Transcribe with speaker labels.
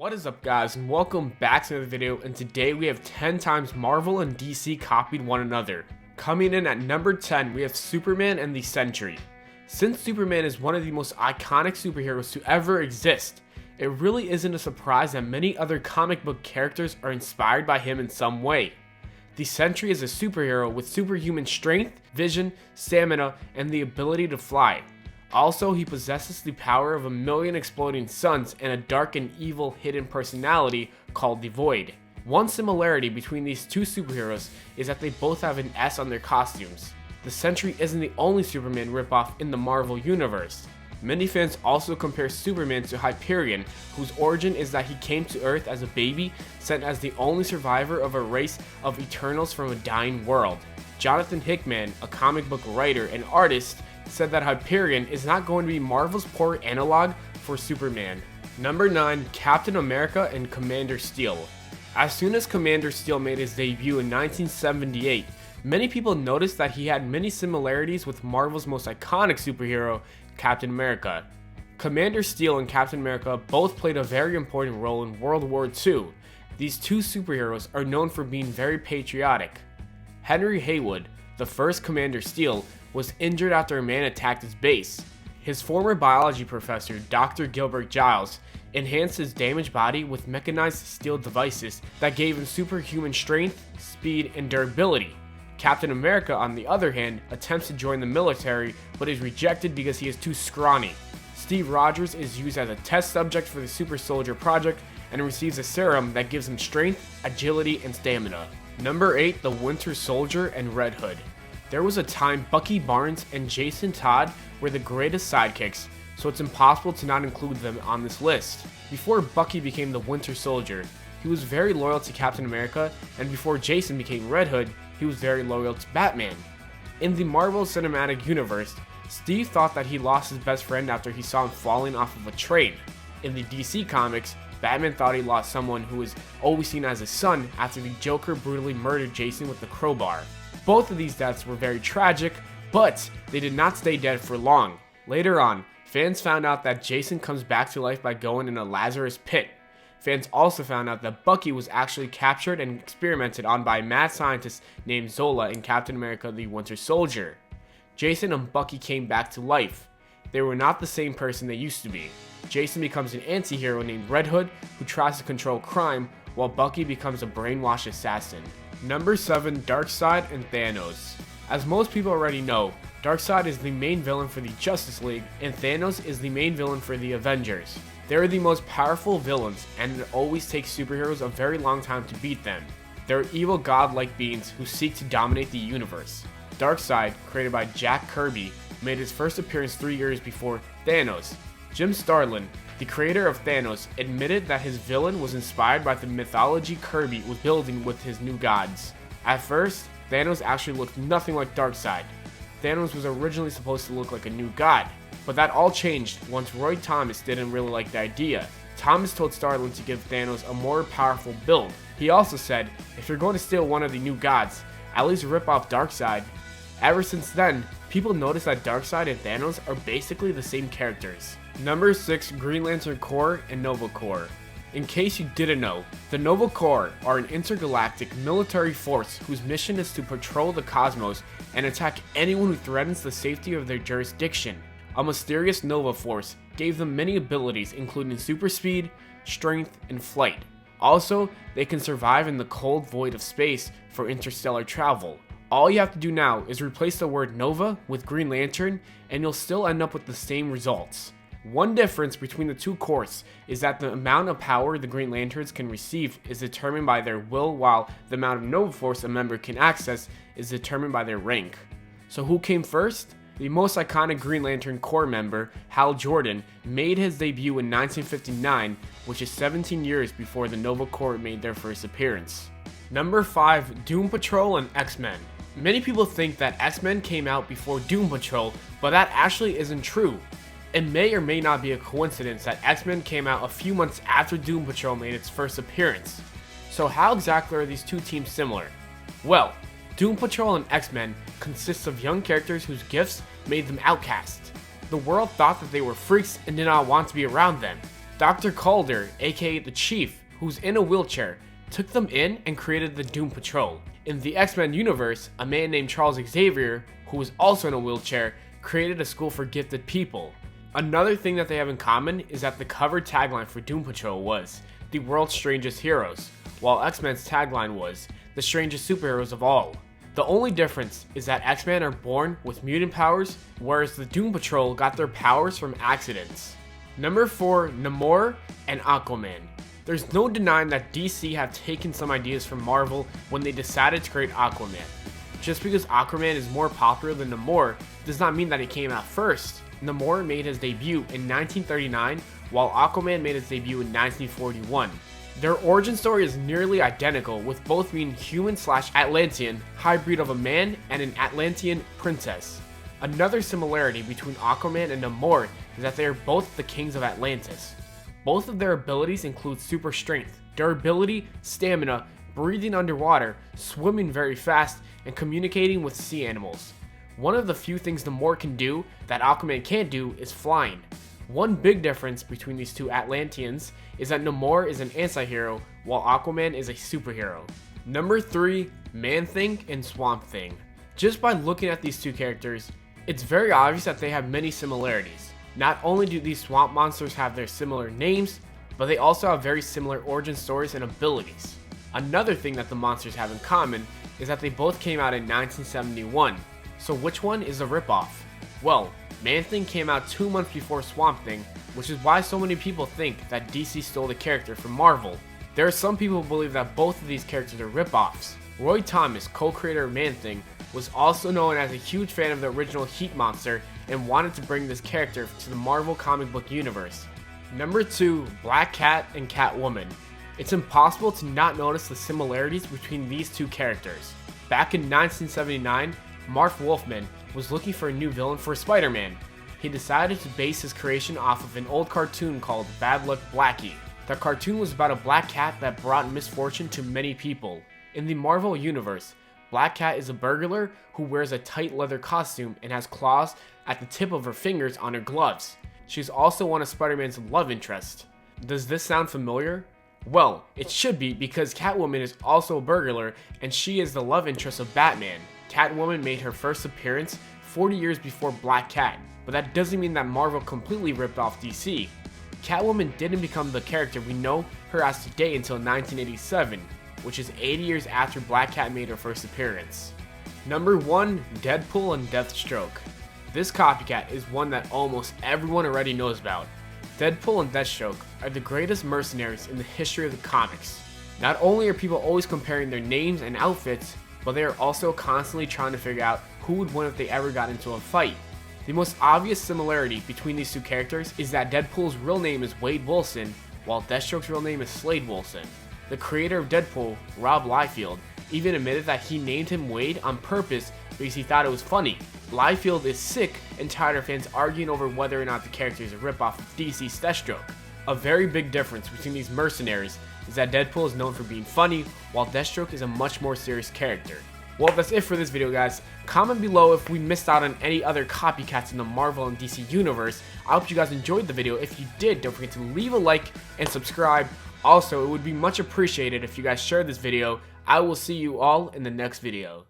Speaker 1: What is up, guys, and welcome back to another video. And today we have 10 times Marvel and DC copied one another. Coming in at number 10, we have Superman and the Sentry. Since Superman is one of the most iconic superheroes to ever exist, it really isn't a surprise that many other comic book characters are inspired by him in some way. The Sentry is a superhero with superhuman strength, vision, stamina, and the ability to fly. Also, he possesses the power of 1,000,000 exploding suns and a dark and evil hidden personality called the Void. One similarity between these two superheroes is that they both have an S on their costumes. The Sentry isn't the only Superman ripoff in the Marvel Universe. Many fans also compare Superman to Hyperion, whose origin is that he came to Earth as a baby, sent as the only survivor of a race of Eternals from a dying world. Jonathan Hickman, a comic book writer and artist, said that Hyperion is not going to be Marvel's poor analog for Superman. Number 9, Captain America and Commander Steele. As soon as Commander Steele made his debut in 1978, many people noticed that he had many similarities with Marvel's most iconic superhero, Captain America. Commander Steele and Captain America both played a very important role in World War II. These two superheroes are known for being very patriotic. Henry Haywood, the first Commander Steele, was injured after a man attacked his base. His former biology professor, Dr. Gilbert Giles, enhanced his damaged body with mechanized steel devices that gave him superhuman strength, speed, and durability. Captain America, on the other hand, attempts to join the military but is rejected because he is too scrawny. Steve Rogers is used as a test subject for the Super Soldier Project and receives a serum that gives him strength, agility, and stamina. Number 8, the Winter Soldier and Red Hood. There was a time Bucky Barnes and Jason Todd were the greatest sidekicks, so it's impossible to not include them on this list. Before Bucky became the Winter Soldier, he was very loyal to Captain America, and before Jason became Red Hood, he was very loyal to Batman. In the Marvel Cinematic Universe, Steve thought that he lost his best friend after he saw him falling off of a train. In the DC Comics, Batman thought he lost someone who was always seen as his son after the Joker brutally murdered Jason with a crowbar. Both of these deaths were very tragic, but they did not stay dead for long. Later on, fans found out that Jason comes back to life by going in a Lazarus pit. Fans also found out that Bucky was actually captured and experimented on by a mad scientist named Zola in Captain America the Winter Soldier. Jason and Bucky came back to life. They were not the same person they used to be. Jason becomes an anti-hero named Red Hood who tries to control crime, while Bucky becomes a brainwashed assassin. Number 7, Darkseid and Thanos. As most people already know, Darkseid is the main villain for the Justice League, and Thanos is the main villain for the Avengers. They are the most powerful villains, and it always takes superheroes a very long time to beat them. They are evil godlike beings who seek to dominate the universe. Darkseid, created by Jack Kirby, made his first appearance 3 years before Thanos. Jim Starlin, the creator of Thanos, admitted that his villain was inspired by the mythology Kirby was building with his new gods. At first, Thanos actually looked nothing like Darkseid. Thanos was originally supposed to look like a new god, but that all changed once Roy Thomas didn't really like the idea. Thomas told Starlin to give Thanos a more powerful build. He also said, if you're going to steal one of the new gods, at least rip off Darkseid. Ever since then, people noticed that Darkseid and Thanos are basically the same characters. Number 6, Green Lantern Corps and Nova Corps. In case you didn't know, the Nova Corps are an intergalactic military force whose mission is to patrol the cosmos and attack anyone who threatens the safety of their jurisdiction. A mysterious Nova Force gave them many abilities including super speed, strength, and flight. Also, they can survive in the cold void of space for interstellar travel. All you have to do now is replace the word Nova with Green Lantern and you'll still end up with the same results. One difference between the two corps is that the amount of power the Green Lanterns can receive is determined by their will, while the amount of Nova Force a member can access is determined by their rank. So who came first? The most iconic Green Lantern Corps member, Hal Jordan, made his debut in 1959, which is 17 years before the Nova Corps made their first appearance. Number 5, Doom Patrol and X-Men. Many people think that X-Men came out before Doom Patrol, but that actually isn't true. It may or may not be a coincidence that X-Men came out a few months after Doom Patrol made its first appearance. So how exactly are these two teams similar? Well, Doom Patrol and X-Men consists of young characters whose gifts made them outcasts. The world thought that they were freaks and did not want to be around them. Dr. Calder, aka the Chief, who's in a wheelchair, took them in and created the Doom Patrol. In the X-Men universe, a man named Charles Xavier, who was also in a wheelchair, created a school for gifted people. Another thing that they have in common is that the cover tagline for Doom Patrol was, "The world's strangest heroes," while X-Men's tagline was, "The strangest superheroes of all." The only difference is that X-Men are born with mutant powers, whereas the Doom Patrol got their powers from accidents. Number 4, Namur and Aquaman. There's no denying that DC have taken some ideas from Marvel when they decided to create Aquaman. Just because Aquaman is more popular than Namur does not mean that he came out first. Namur made his debut in 1939, while Aquaman made his debut in 1941. Their origin story is nearly identical, with both being human/Atlantean, hybrid of a man and an Atlantean princess. Another similarity between Aquaman and Namur is that they are both the kings of Atlantis. Both of their abilities include super strength, durability, stamina, breathing underwater, swimming very fast, and communicating with sea animals. One of the few things Namur can do that Aquaman can't do is flying. One big difference between these two Atlanteans is that Namur is an anti-hero while Aquaman is a superhero. Number 3, Man-Thing and Swamp Thing. Just by looking at these two characters, it's very obvious that they have many similarities. Not only do these swamp monsters have their similar names, but they also have very similar origin stories and abilities. Another thing that the monsters have in common is that they both came out in 1971. So which one is a ripoff? Well, Man-Thing came out 2 months before Swamp Thing, which is why so many people think that DC stole the character from Marvel. There are some people who believe that both of these characters are ripoffs. Roy Thomas, co-creator of Man-Thing, was also known as a huge fan of the original Heat monster and wanted to bring this character to the Marvel comic book universe. Number 2, Black Cat and Catwoman. It's impossible to not notice the similarities between these two characters. Back in 1979, Marv Wolfman was looking for a new villain for Spider-Man. He decided to base his creation off of an old cartoon called Bad Luck Blackie. The cartoon was about a black cat that brought misfortune to many people. In the Marvel universe, Black Cat is a burglar who wears a tight leather costume and has claws at the tip of her fingers on her gloves. She's also one of Spider-Man's love interests. Does this sound familiar? Well, it should be, because Catwoman is also a burglar and she is the love interest of Batman. Catwoman made her first appearance 40 years before Black Cat, but that doesn't mean that Marvel completely ripped off DC. Catwoman didn't become the character we know her as today until 1987, which is 80 years after Black Cat made her first appearance. Number 1, Deadpool and Deathstroke. This copycat is one that almost everyone already knows about. Deadpool and Deathstroke are the greatest mercenaries in the history of the comics. Not only are people always comparing their names and outfits, but they are also constantly trying to figure out who would win if they ever got into a fight. The most obvious similarity between these two characters is that Deadpool's real name is Wade Wilson, while Deathstroke's real name is Slade Wilson. The creator of Deadpool, Rob Liefeld, even admitted that he named him Wade on purpose because he thought it was funny. Liefeld is sick and tired of fans arguing over whether or not the character is a ripoff of DC's Deathstroke. A very big difference between these mercenaries is that Deadpool is known for being funny, while Deathstroke is a much more serious character. Well, that's it for this video, guys. Comment below if we missed out on any other copycats in the Marvel and DC universe. I hope you guys enjoyed the video. If you did, don't forget to leave a like and subscribe. Also, it would be much appreciated if you guys shared this video. I will see you all in the next video.